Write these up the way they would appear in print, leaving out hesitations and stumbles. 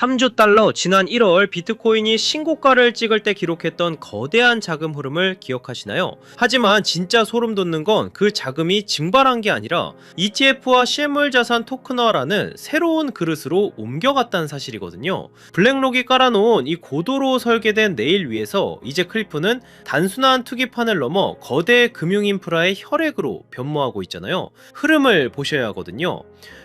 3조 달러. 지난 1월 비트코인이 신고가를 찍을 때 기록했던 거대한 자금 흐름을 기억하시나요? 하지만 진짜 소름 돋는 건 그 자금이 증발한 게 아니라 ETF와 실물자산 토큰화라는 새로운 그릇으로 옮겨갔다는 사실이거든요. 블랙록이 깔아놓은 이 고도로 설계된 레일 위에서 이제 크리프는 단순한 투기판을 넘어 거대 금융인프라의 혈액으로 변모하고 있잖아요. 흐름을 보셔야 하거든요.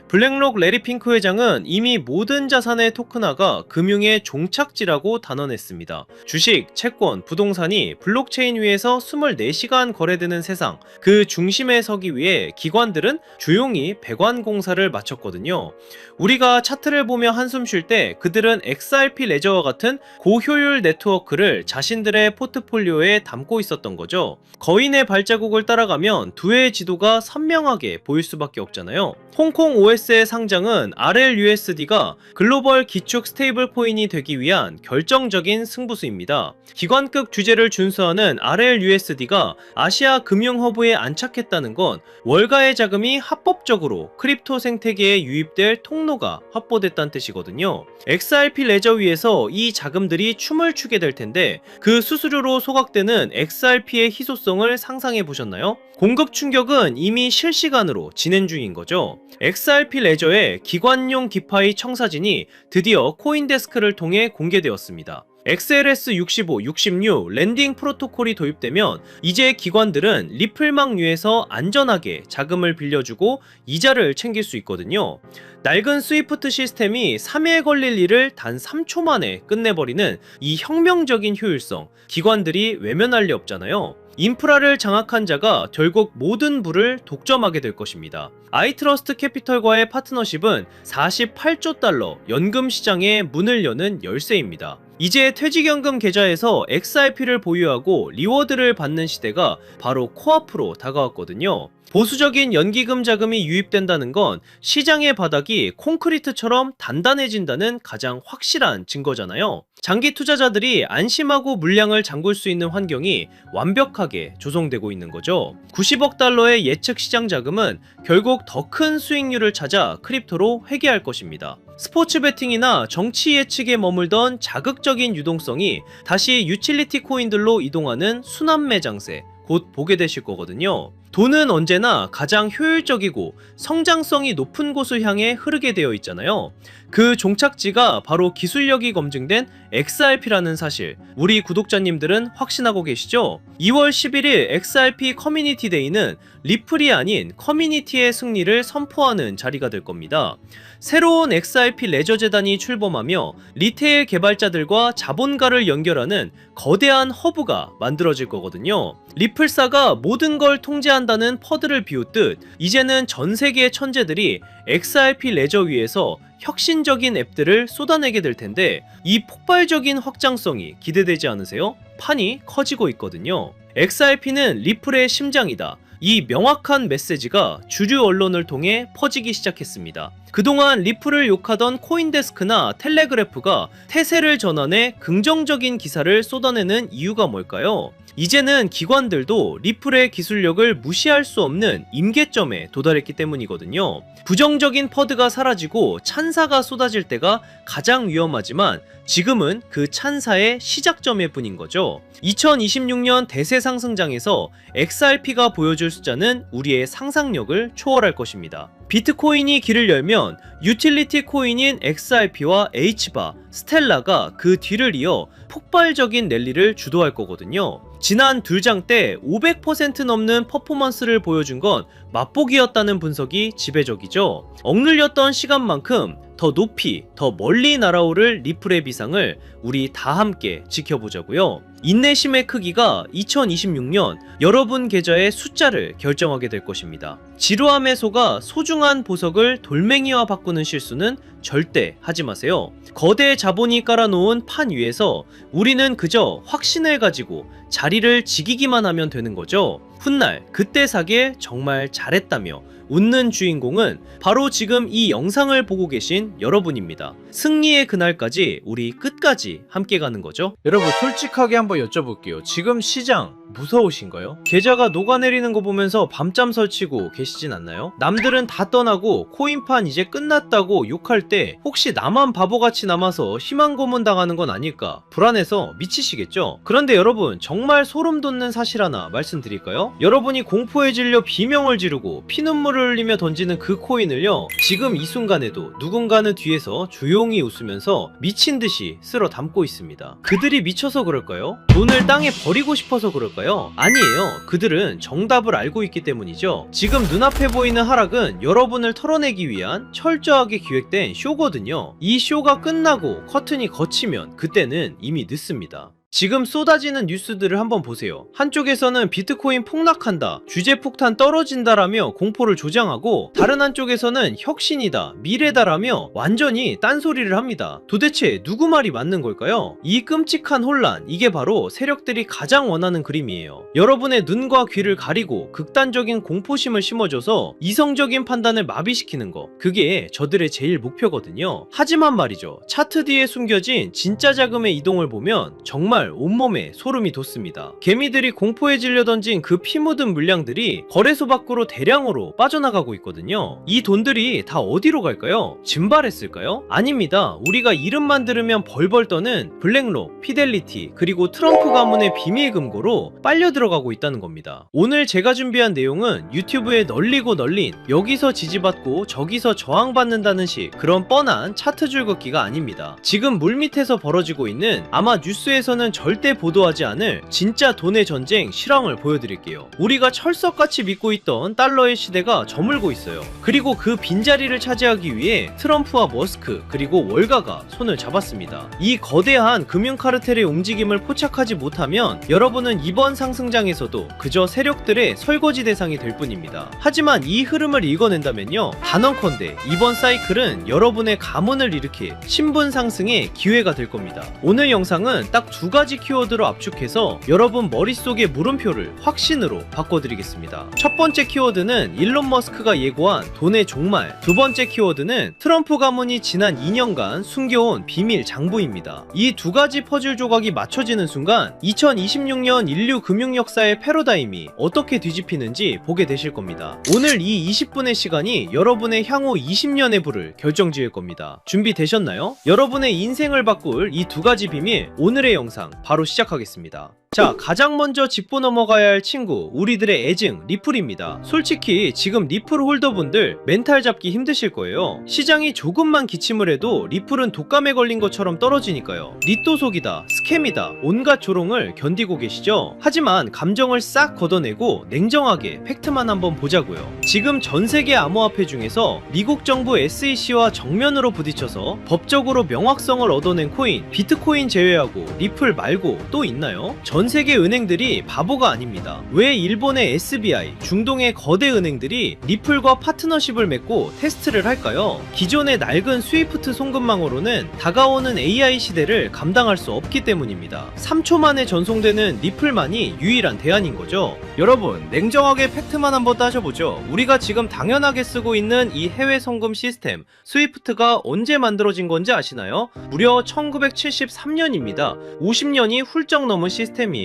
블랙록 레리 핑크 회장은 이미 모든 자산의 토큰화가 금융의 종착지라고 단언했습니다. 주식, 채권, 부동산이 블록체인 위에서 24시간 거래되는 세상, 그 중심에 서기 위해 기관들은 조용히 배관 공사를 마쳤거든요. 우리가 차트를 보며 한숨 쉴 때 그들은 XRP 레저와 같은 고효율 네트워크를 자신들의 포트폴리오에 담고 있었던 거죠. 거인의 발자국을 따라가면 두 해의 지도가 선명하게 보일 수밖에 없잖아요. 홍콩 OS의 상장은 RLUSD가 글로벌 기축 스테이블 코인이 되기 위한 결정적인 승부수입니다. 기관급 규제를 준수하는 RLUSD가 아시아 금융 허브에 안착했다는 건 월가의 자금이 합법적으로 크립토 생태계에 유입될 통로가 확보됐다는 뜻이거든요. XRP 레저 위에서 이 자금들이 춤을 추게 될 텐데 그 수수료로 소각되는 XRP의 희소성을 상상해 보셨나요? 공급 충격은 이미 실시간으로 진행 중인 거죠. XRP 레저의 기관용 기파이 청사진이 드디어 코인데스크를 통해 공개되었습니다. XLS65, 66 랜딩 프로토콜이 도입되면 이제 기관들은 리플망 위에서 안전하게 자금을 빌려주고 이자를 챙길 수 있거든요. 낡은 스위프트 시스템이 3일 걸릴 일을 단 3초 만에 끝내버리는 이 혁명적인 효율성, 기관들이 외면할 리 없잖아요. 인프라를 장악한 자가 결국 모든 부를 독점하게 될 것입니다. 아이트러스트 캐피털과의 파트너십은 48조 달러 연금 시장에 문을 여는 열쇠입니다. 이제 퇴직연금 계좌에서 XRP를 보유하고 리워드를 받는 시대가 바로 코앞으로 다가왔거든요. 보수적인 연기금 자금이 유입된다는 건 시장의 바닥이 콘크리트처럼 단단해진다는 가장 확실한 증거잖아요. 장기 투자자들이 안심하고 물량을 잠글 수 있는 환경이 완벽하게 조성되고 있는 거죠. 90억 달러의 예측 시장 자금은 결국 더 큰 수익률을 찾아 크립토로 회귀할 것입니다. 스포츠 베팅이나 정치 예측에 머물던 자극적인 유동성이 다시 유틸리티 코인들로 이동하는 순환매 장세, 곧 보게 되실 거거든요. 돈은 언제나 가장 효율적이고 성장성이 높은 곳을 향해 흐르게 되어 있잖아요. 그 종착지가 바로 기술력이 검증된 XRP라는 사실, 우리 구독자님들은 확신하고 계시죠? 2월 11일 XRP 커뮤니티 데이는 리플이 아닌 커뮤니티의 승리를 선포하는 자리가 될 겁니다. 새로운 XRP 레저 재단이 출범하며 리테일 개발자들과 자본가를 연결하는 거대한 허브가 만들어질 거거든요. 리플사가 모든 걸 통제한다는 퍼드를 비웃듯 이제는 전 세계의 천재들이 XRP 레저 위에서 혁신적인 앱들을 쏟아내게 될 텐데 이 폭발적인 확장성이 기대되지 않으세요? 판이 커지고 있거든요. XRP는 리플의 심장이다. 이 명확한 메시지가 주류 언론을 통해 퍼지기 시작했습니다. 그동안 리플을 욕하던 코인데스크나 텔레그래프가 태세를 전환해 긍정적인 기사를 쏟아내는 이유가 뭘까요? 이제는 기관들도 리플의 기술력을 무시할 수 없는 임계점에 도달했기 때문이거든요. 부정적인 퍼드가 사라지고 찬사가 쏟아질 때가 가장 위험하지만 지금은 그 찬사의 시작점일 뿐인 거죠. 2026년 대세 상승장에서 XRP가 보여줄 숫자는 우리의 상상력을 초월할 것입니다. 비트코인이 길을 열면 유틸리티 코인인 XRP와 H바, 스텔라가 그 뒤를 이어 폭발적인 랠리를 주도할 거거든요. 지난 둘장 때 500% 넘는 퍼포먼스를 보여준 건 맛보기였다는 분석이 지배적이죠. 억눌렸던 시간만큼 더 높이, 더 멀리 날아오를 리플의 비상을 우리 다 함께 지켜보자고요. 인내심의 크기가 2026년 여러분 계좌의 숫자를 결정하게 될 것입니다. 지루함 해소가 소중한 보석을 돌멩이와 바꾸는 실수는 절대 하지 마세요. 거대 자본이 깔아놓은 판 위에서 우리는 그저 확신을 가지고 자리를 지키기만 하면 되는 거죠. 훗날 그때 사길 정말 잘했다며 웃는 주인공은 바로 지금 이 영상을 보고 계신 여러분입니다. 승리의 그날까지 우리 끝까지 함께 가는 거죠. 여러분 솔직하게 한번 여쭤볼게요. 지금 시장 무서우신가요? 계좌가 녹아내리는 거 보면서 밤잠 설치고 계시진 않나요? 남들은 다 떠나고 코인판 이제 끝났다고 욕할 때 혹시 나만 바보같이 남아서 희망 고문 당하는 건 아닐까 불안해서 미치시겠죠? 그런데 여러분 정말 소름 돋는 사실 하나 말씀드릴까요? 여러분이 공포에 질려 비명을 지르고 피눈물을 흘리며 던지는 그 코인을요, 지금 이 순간에도 누군가는 뒤에서 조용히 웃으면서 미친 듯이 쓸어 담고 있습니다. 그들이 미쳐서 그럴까요? 돈을 땅에 버리고 싶어서 그럴까요? 아니에요. 그들은 정답을 알고 있기 때문이죠. 지금 눈앞에 보이는 하락은 여러분을 털어내기 위한 철저하게 기획된 쇼거든요. 이 쇼가 끝나고 커튼이 걷히면 그때는 이미 늦습니다. 지금 쏟아지는 뉴스들을 한번 보세요. 한쪽에서는 비트코인 폭락한다, 주제 폭탄 떨어진다라며 공포를 조장하고, 다른 한쪽에서는 혁신이다, 미래다라며 완전히 딴소리를 합니다. 도대체 누구 말이 맞는 걸까요? 이 끔찍한 혼란, 이게 바로 세력들이 가장 원하는 그림이에요. 여러분의 눈과 귀를 가리고 극단적인 공포심을 심어줘서 이성적인 판단을 마비시키는 거, 그게 저들의 제일 목표거든요. 하지만 말이죠, 차트 뒤에 숨겨진 진짜 자금의 이동을 보면 정말 온몸에 소름이 돋습니다. 개미들이 공포에 질려 던진 그 피 묻은 물량들이 거래소 밖으로 대량으로 빠져나가고 있거든요. 이 돈들이 다 어디로 갈까요? 증발했을까요? 아닙니다. 우리가 이름만 들으면 벌벌 떠는 블랙록, 피델리티, 그리고 트럼프 가문의 비밀 금고로 빨려 들어가고 있다는 겁니다. 오늘 제가 준비한 내용은 유튜브에 널리고 널린 여기서 지지받고 저기서 저항받는다는 식 그런 뻔한 차트 줄긋기가 아닙니다. 지금 물밑에서 벌어지고 있는, 아마 뉴스에서는 절대 보도하지 않을 진짜 돈의 전쟁 실황을 보여드릴게요. 우리가 철석같이 믿고 있던 달러의 시대가 저물고 있어요. 그리고 그 빈자리를 차지하기 위해 트럼프와 머스크 그리고 월가가 손을 잡았습니다. 이 거대한 금융 카르텔의 움직임을 포착하지 못하면 여러분은 이번 상승장에서도 그저 세력들의 설거지 대상이 될 뿐입니다. 하지만 이 흐름을 읽어낸다면요, 단언컨대 이번 사이클은 여러분의 가문을 일으킬 신분 상승의 기회가 될 겁니다. 오늘 영상은 딱 두 가지 키워드로 압축해서 여러분 머릿속의 물음표를 확신으로 바꿔드리겠습니다. 첫 번째 키워드는 일론 머스크가 예고한 돈의 종말, 두 번째 키워드는 트럼프 가문이 지난 2년간 숨겨온 비밀 장부입니다. 이 두 가지 퍼즐 조각이 맞춰지는 순간 2026년 인류 금융 역사의 패러다임이 어떻게 뒤집히는지 보게 되실 겁니다. 오늘 이 20분의 시간이 여러분의 향후 20년의 부를 결정지을 겁니다. 준비되셨나요? 여러분의 인생을 바꿀 이 두 가지 비밀, 오늘의 영상 바로 시작하겠습니다. 자, 가장 먼저 짚고 넘어가야 할 친구, 우리들의 애증 리플입니다. 솔직히 지금 리플 홀더분들 멘탈 잡기 힘드실 거예요. 시장이 조금만 기침을 해도 리플은 독감에 걸린 것처럼 떨어지니까요. 리또 속이다, 스캠이다, 온갖 조롱을 견디고 계시죠? 하지만 감정을 싹 걷어내고 냉정하게 팩트만 한번 보자고요. 지금 전세계 암호화폐 중에서 미국 정부 SEC와 정면으로 부딪혀서 법적으로 명확성을 얻어낸 코인, 비트코인 제외하고 리플 말고 또 있나요? 전 세계 은행들이 바보가 아닙니다. 왜 일본의 SBI, 중동의 거대 은행들이 리플과 파트너십을 맺고 테스트를 할까요? 기존의 낡은 스위프트 송금망으로는 다가오는 AI 시대를 감당할 수 없기 때문입니다. 3초 만에 전송되는 리플만이 유일한 대안인 거죠. 여러분, 냉정하게 팩트만 한번 따져보죠. 우리가 지금 당연하게 쓰고 있는 이 해외 송금 시스템 스위프트가 언제 만들어진 건지 아시나요? 무려 1973년입니다. 50년이 훌쩍 넘은 시스템이에요.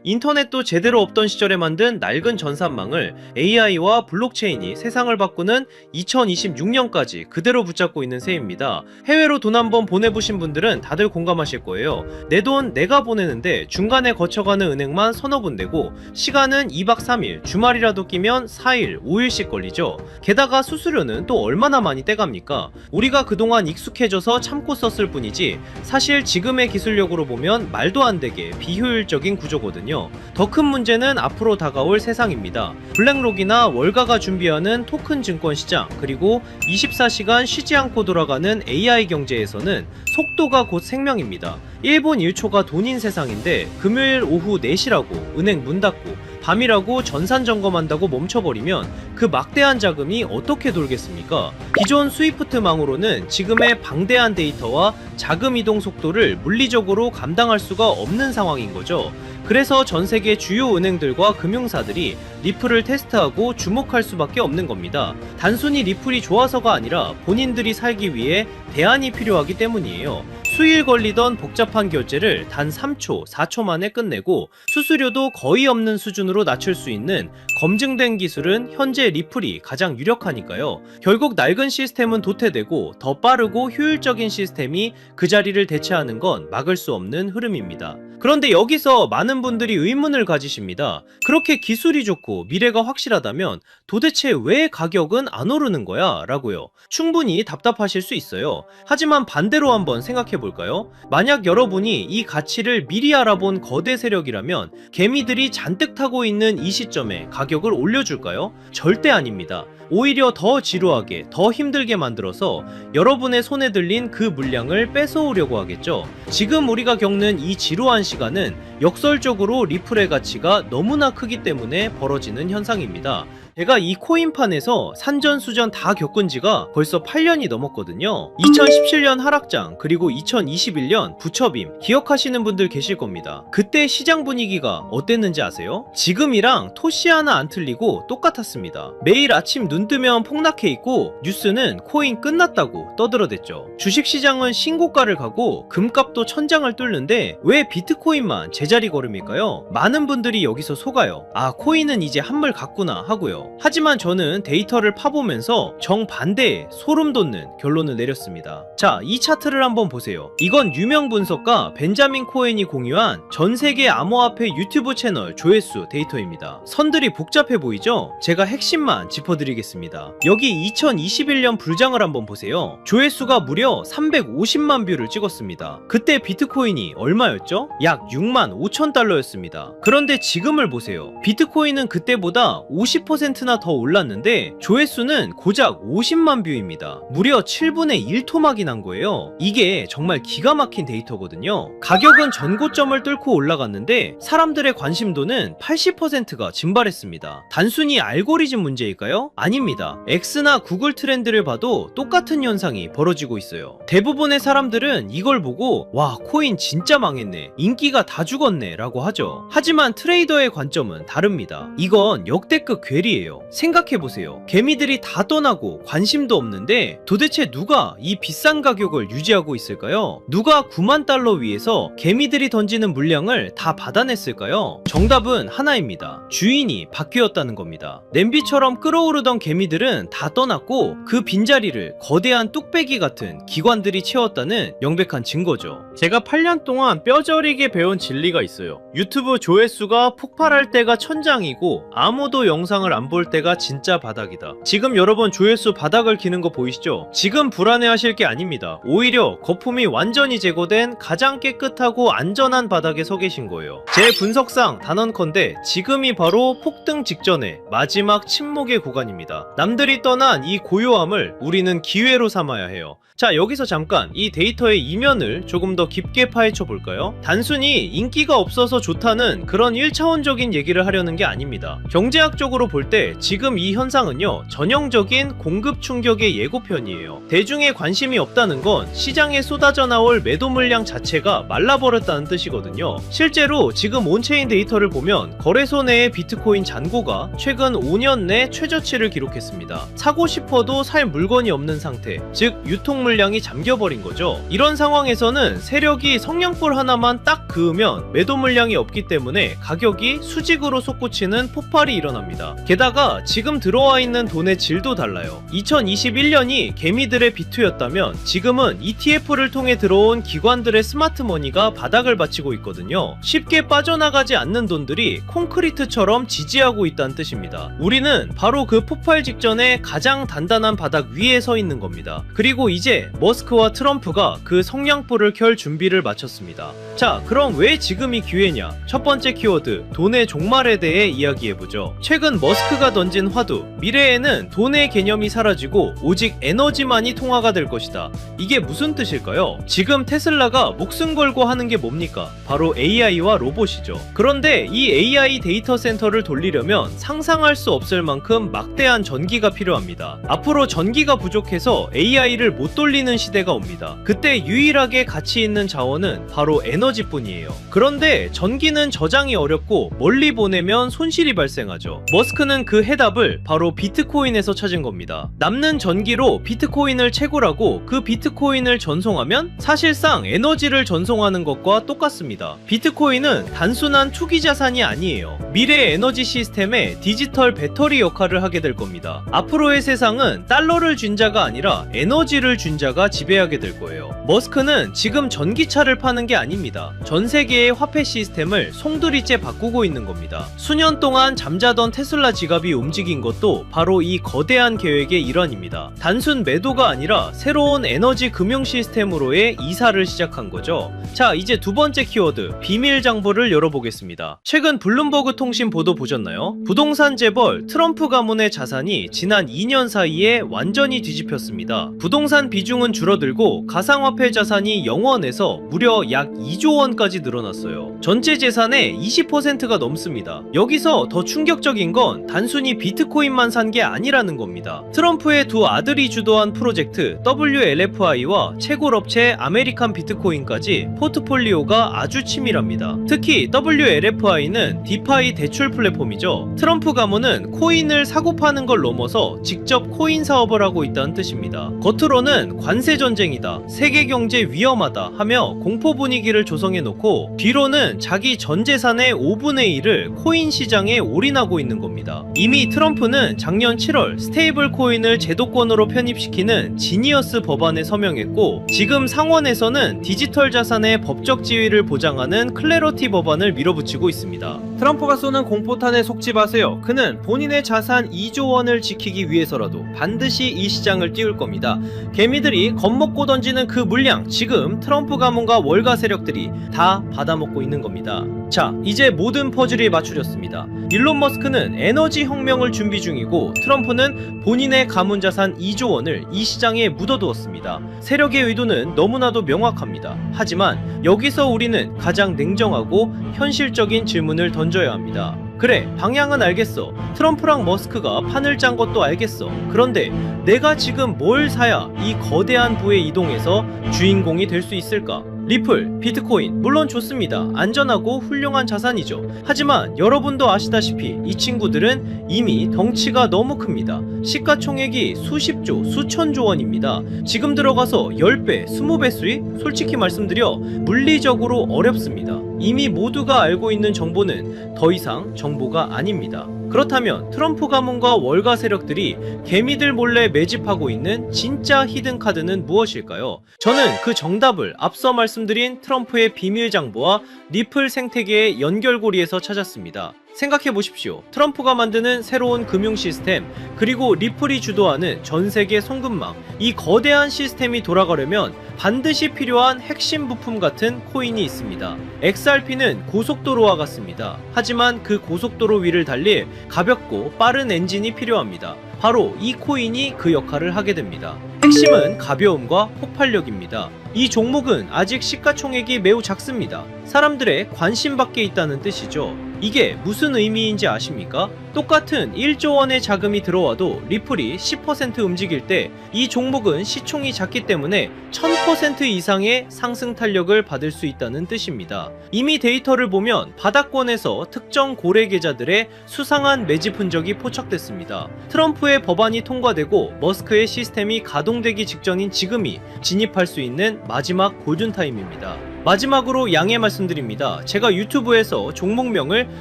인터넷도 제대로 없던 시절에 만든 낡은 전산망을 AI와 블록체인이 세상을 바꾸는 2026년까지 그대로 붙잡고 있는 셈입니다. 해외로 돈 한번 보내보신 분들은 다들 공감하실 거예요. 내 돈 내가 보내는데 중간에 거쳐가는 은행만 서너 군데고 시간은 2박 3일, 주말이라도 끼면 4일, 5일씩 걸리죠. 게다가 수수료는 또 얼마나 많이 떼갑니까? 우리가 그동안 익숙해져서 참고 썼을 뿐이지 사실 지금의 기술력으로 보면 말도 안 되게 비효율적인 구조거든요. 더 큰 문제는 앞으로 다가올 세상입니다. 블랙록이나 월가가 준비하는 토큰 증권 시장, 그리고 24시간 쉬지 않고 돌아가는 AI 경제에서는 속도가 곧 생명입니다. 1분 1초가 돈인 세상인데 금요일 오후 4시라고 은행 문 닫고 밤이라고 전산 점검한다고 멈춰버리면 그 막대한 자금이 어떻게 돌겠습니까? 기존 스위프트망으로는 지금의 방대한 데이터와 자금 이동 속도를 물리적으로 감당할 수가 없는 상황인 거죠. 그래서 전 세계 주요 은행들과 금융사들이 리플을 테스트하고 주목할 수밖에 없는 겁니다. 단순히 리플이 좋아서가 아니라 본인들이 살기 위해 대안이 필요하기 때문이에요. 수일 걸리던 복잡한 결제를 단 3초, 4초 만에 끝내고 수수료도 거의 없는 수준으로 낮출 수 있는 검증된 기술은 현재 리플이 가장 유력하니까요. 결국 낡은 시스템은 도태되고 더 빠르고 효율적인 시스템이 그 자리를 대체하는 건 막을 수 없는 흐름입니다. 그런데 여기서 많은 분들이 의문을 가지십니다. 그렇게 기술이 좋고 미래가 확실하다면 도대체 왜 가격은 안 오르는 거야? 라고요. 충분히 답답하실 수 있어요. 하지만 반대로 한번 생각해 볼까요? 만약 여러분이 이 가치를 미리 알아본 거대 세력이라면 개미들이 잔뜩 타고 있는 이 시점에 가격을 올려줄까요? 절대 아닙니다. 오히려 더 지루하게, 더 힘들게 만들어서 여러분의 손에 들린 그 물량을 뺏어오려고 하겠죠. 지금 우리가 겪는 이 지루한 시간은 역설적으로 리플의 가치가 너무나 크기 때문에 벌어지는 현상입니다. 제가 이 코인판에서 산전수전 다 겪은 지가 벌써 8년이 넘었거든요. 2017년 하락장 그리고 2021년 부처빔 기억하시는 분들 계실 겁니다. 그때 시장 분위기가 어땠는지 아세요? 지금이랑 토시 하나 안 틀리고 똑같았습니다. 매일 아침 눈 뜨면 폭락해 있고 뉴스는 코인 끝났다고 떠들어댔죠. 주식시장은 신고가를 가고 금값도 천장을 뚫는데 왜 비트코인만 제자리 걸음일까요? 많은 분들이 여기서 속아요. 아, 코인은 이제 한물 갔구나 하고요. 하지만 저는 데이터를 파보면서 정반대의 소름 돋는 결론을 내렸습니다. 자, 이 차트를 한번 보세요. 이건 유명 분석가 벤자민 코엔이 공유한 전세계 암호화폐 유튜브 채널 조회수 데이터입니다. 선들이 복잡해 보이죠? 제가 핵심만 짚어드리겠습니다. 여기 2021년 불장을 한번 보세요. 조회수가 무려 350만 뷰를 찍었습니다. 그때 비트코인이 얼마였죠? 약 6만 5천 달러였습니다. 그런데 지금을 보세요. 비트코인은 그때보다 50%나 더 올랐는데 조회수는 고작 50만 뷰입니다. 무려 7분의 1토막이 난 거예요. 이게 정말 기가 막힌 데이터거든요. 가격은 전고점을 뚫고 올라갔는데 사람들의 관심도는 80%가 증발했습니다. 단순히 알고리즘 문제일까요? 아닙니다. X나 구글 트렌드를 봐도 똑같은 현상이 벌어지고 있어요. 대부분의 사람들은 이걸 보고 와, 코인 진짜 망했네, 인기가 다 죽었네 라고 하죠. 하지만 트레이더의 관점은 다릅니다. 이건 역대급 괴리예요. 생각해보세요. 개미들이 다 떠나고 관심도 없는데 도대체 누가 이 비싼 가격을 유지하고 있을까요? 누가 9만 달러 위에서 개미들이 던지는 물량을 다 받아냈을까요? 정답은 하나입니다. 주인이 바뀌었다는 겁니다. 냄비처럼 끓어오르던 개미들은 다 떠났고 그 빈자리를 거대한 뚝배기 같은 기관들이 채웠다는 명백한 증거죠. 제가 8년 동안 뼈저리게 배운 진리가 있어요. 유튜브 조회수가 폭발할 때가 천장이고 아무도 영상을 안 볼 때가 진짜 바닥이다. 지금 여러분 조회수 바닥을 기는 거 보이시죠? 지금 불안해하실 게 아닙니다. 오히려 거품이 완전히 제거된 가장 깨끗하고 안전한 바닥에 서 계신 거예요. 제 분석상 단언컨대 지금이 바로 폭등 직전의 마지막 침묵의 구간입니다. 남들이 떠난 이 고요함을 우리는 기회로 삼아야 해요. 자, 여기서 잠깐 이 데이터의 이면을 조금 더 깊게 파헤쳐 볼까요? 단순히 인기가 없어서 좋다는 그런 1차원적인 얘기를 하려는 게 아닙니다. 경제학적으로 볼 때 지금 이 현상은요, 전형적인 공급 충격의 예고편이에요. 대중의 관심이 없다는 건 시장에 쏟아져 나올 매도 물량 자체가 말라버렸다는 뜻이거든요. 실제로 지금 온체인 데이터를 보면 거래소 내의 비트코인 잔고가 최근 5년 내 최저치를 기록했습니다. 사고 싶어도 살 물건이 없는 상태, 즉 유통 물량이 잠겨버린 거죠. 이런 상황에서는 세력이 성냥불 하나만 딱 그으면 매도 물량이 없기 때문에 가격이 수직으로 솟구치는 폭발이 일어납니다. 게다가 지금 들어와 있는 돈의 질도 달라요. 2021년이 개미들의 비투였다면 지금은 ETF를 통해 들어온 기관들의 스마트머니가 바닥을 받치고 있거든요. 쉽게 빠져나가지 않는 돈들이 콘크리트처럼 지지하고 있다는 뜻입니다. 우리는 바로 그 폭발 직전에 가장 단단한 바닥 위에 서 있는 겁니다. 그리고 이제 이때 머스크와 트럼프가 그 성냥불을 켤 준비를 마쳤습니다. 자, 그럼 왜 지금이 기회냐? 첫 번째 키워드, 돈의 종말에 대해 이야기해보죠. 최근 머스크가 던진 화두, 미래에는 돈의 개념이 사라지고 오직 에너지만이 통화가 될 것이다. 이게 무슨 뜻일까요? 지금 테슬라가 목숨 걸고 하는 게 뭡니까? 바로 AI와 로봇이죠. 그런데 이 AI 데이터 센터를 돌리려면 상상할 수 없을 만큼 막대한 전기가 필요합니다. 앞으로 전기가 부족해서 AI를 못 돌리는 시대가 옵니다. 그때 유일하게 가치 있는 자원은 바로 에너지뿐이에요. 그런데 전기는 저장이 어렵고 멀리 보내면 손실이 발생하죠. 머스크는 그 해답을 바로 비트코인에서 찾은 겁니다. 남는 전기로 비트코인을 채굴하고 그 비트코인을 전송하면 사실상 에너지를 전송하는 것과 똑같습니다. 비트코인은 단순한 투기 자산이 아니에요. 미래 에너지 시스템의 디지털 배터리 역할을 하게 될 겁니다. 앞으로의 세상은 달러를 준 자가 아니라 에너지를 준 자가 지배하게 될 거예요. 머스크는 지금 전기차를 파는 게 아닙니다. 전 세계의 화폐 시스템을 송두리째 바꾸고 있는 겁니다. 수년 동안 잠자던 테슬라 지갑이 움직인 것도 바로 이 거대한 계획의 일환입니다. 단순 매도가 아니라 새로운 에너지 금융 시스템으로의 이사를 시작한 거죠. 자, 이제 두 번째 키워드, 비밀 장부를 열어보겠습니다. 최근 블룸버그 통신 보도 보셨나요? 부동산 재벌 트럼프 가문의 자산이 지난 2년 사이에 완전히 뒤집혔습니다. 부동산 비중은 줄어들고 가상화폐 자산이 0원에서 무려 약 2조 원까지 늘어났어요. 전체 재산의 20%가 넘습니다. 여기서 더 충격적인 건 단순히 비트코인만 산 게 아니라는 겁니다. 트럼프의 두 아들이 주도한 프로젝트 WLFI와 채굴업체 아메리칸 비트코인까지 포트폴리오가 아주 치밀합니다. 특히 WLFI는 디파이 대출 플랫폼이죠. 트럼프 가문은 코인을 사고 파는 걸 넘어서 직접 코인 사업을 하고 있다는 뜻입니다. 겉으로는 관세 전쟁이다, 세계 경제 위험하다 하며 공포 분위기를 조성해 놓고 뒤로는 자기 전 재산의 5분의 1을 코인 시장에 올인하고 있는 겁니다. 이미 트럼프는 작년 7월 스테이블 코인을 제도권으로 편입시키는 지니어스 법안에 서명했고, 지금 상원에서는 디지털 자산의 법적 지위를 보장하는 클래러티 법안을 밀어붙이고 있습니다. 트럼프가 쏘는 공포탄에 속지 마세요. 그는 본인의 자산 2조 원을 지키기 위해서라도 반드시 이 시장을 띄울 겁니다. 개미들이 겁먹고 던지는 그 물량, 지금 트럼프 가문과 월가 세력들이 다 받아먹고 있는 겁니다. 자, 이제 모든 퍼즐이 맞춰졌습니다. 일론 머스크는 에너지 혁명을 준비 중이고 트럼프는 본인의 가문 자산 2조 원을 이 시장에 묻어두었습니다. 세력의 의도는 너무나도 명확합니다. 하지만 여기서 우리는 가장 냉정하고 현실적인 질문을 던져야 합니다. 그래, 방향은 알겠어. 트럼프랑 머스크가 판을 짠 것도 알겠어. 그런데 내가 지금 뭘 사야 이 거대한 부에 이동해서 주인공이 될 수 있을까? 리플, 비트코인, 물론 좋습니다. 안전하고 훌륭한 자산이죠. 하지만 여러분도 아시다시피 이 친구들은 이미 덩치가 너무 큽니다. 시가총액이 수십조, 수천조 원입니다. 지금 들어가서 10배, 20배 수익? 솔직히 말씀드려 물리적으로 어렵습니다. 이미 모두가 알고 있는 정보는 더 이상 정보가 아닙니다. 그렇다면 트럼프 가문과 월가 세력들이 개미들 몰래 매집하고 있는 진짜 히든 카드는 무엇일까요? 저는 그 정답을 앞서 말씀드린 트럼프의 비밀 장부와 리플 생태계의 연결고리에서 찾았습니다. 생각해 보십시오. 트럼프가 만드는 새로운 금융 시스템, 그리고 리플이 주도하는 전 세계 송금망, 이 거대한 시스템이 돌아가려면 반드시 필요한 핵심 부품 같은 코인이 있습니다. XRP는 고속도로와 같습니다. 하지만 그 고속도로 위를 달릴 가볍고 빠른 엔진이 필요합니다. 바로 이 코인이 그 역할을 하게 됩니다. 핵심은 가벼움과 폭발력입니다. 이 종목은 아직 시가총액이 매우 작습니다. 사람들의 관심 밖에 있다는 뜻이죠. 이게 무슨 의미인지 아십니까? 똑같은 1조 원의 자금이 들어와도 리플이 10% 움직일 때 이 종목은 시총이 작기 때문에 1000% 이상의 상승 탄력을 받을 수 있다는 뜻입니다. 이미 데이터를 보면 바닥권에서 특정 고래 계좌들의 수상한 매집 흔적이 포착됐습니다. 트럼프의 법안이 통과되고 머스크의 시스템이 가동되기 직전인 지금이 진입할 수 있는 마지막 골든타임입니다. 마지막으로 양해 말씀드립니다. 제가 유튜브에서 종목명을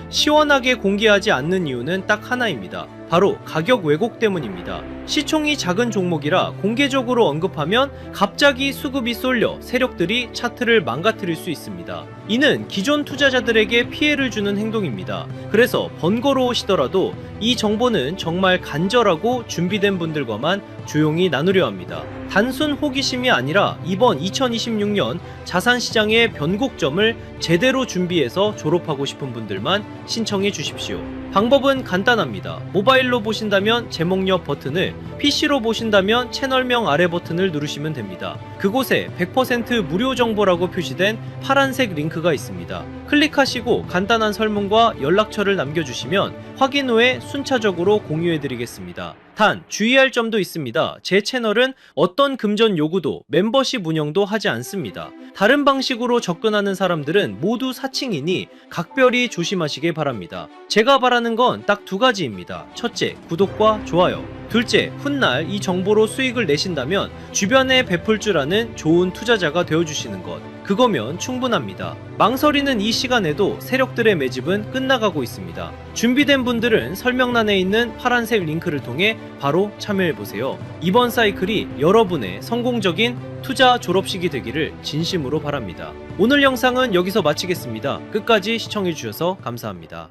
시원하게 공개하지 않는 이유는 딱 하나입니다. 바로 가격 왜곡 때문입니다. 시총이 작은 종목이라 공개적으로 언급하면 갑자기 수급이 쏠려 세력들이 차트를 망가뜨릴 수 있습니다. 이는 기존 투자자들에게 피해를 주는 행동입니다. 그래서 번거로우시더라도 이 정보는 정말 간절하고 준비된 분들과만 조용히 나누려 합니다. 단순 호기심이 아니라 이번 2026년 자산시장의 변곡점을 제대로 준비해서 졸업하고 싶은 분들만 신청해 주십시오. 방법은 간단합니다. 모바일로 보신다면 제목 옆 버튼을, PC로 보신다면 채널명 아래 버튼을 누르시면 됩니다. 그곳에 100% 무료 정보라고 표시된 파란색 링크가 있습니다. 클릭하시고 간단한 설문과 연락처를 남겨주시면 확인 후에 순차적으로 공유해드리겠습니다. 단 주의할 점도 있습니다. 제 채널은 어떤 금전 요구도 멤버십 운영도 하지 않습니다. 다른 방식으로 접근하는 사람들은 모두 사칭이니 각별히 조심하시길 바랍니다. 제가 바라는 건 딱 두 가지입니다. 첫째, 구독과 좋아요. 둘째, 훗날 이 정보로 수익을 내신다면 주변에 베풀 줄 아는 좋은 투자자가 되어주시는 것. 그거면 충분합니다. 망설이는 이 시간에도 세력들의 매집은 끝나가고 있습니다. 준비된 분들은 설명란에 있는 파란색 링크를 통해 바로 참여해보세요. 이번 사이클이 여러분의 성공적인 투자 졸업식이 되기를 진심으로 바랍니다. 오늘 영상은 여기서 마치겠습니다. 끝까지 시청해주셔서 감사합니다.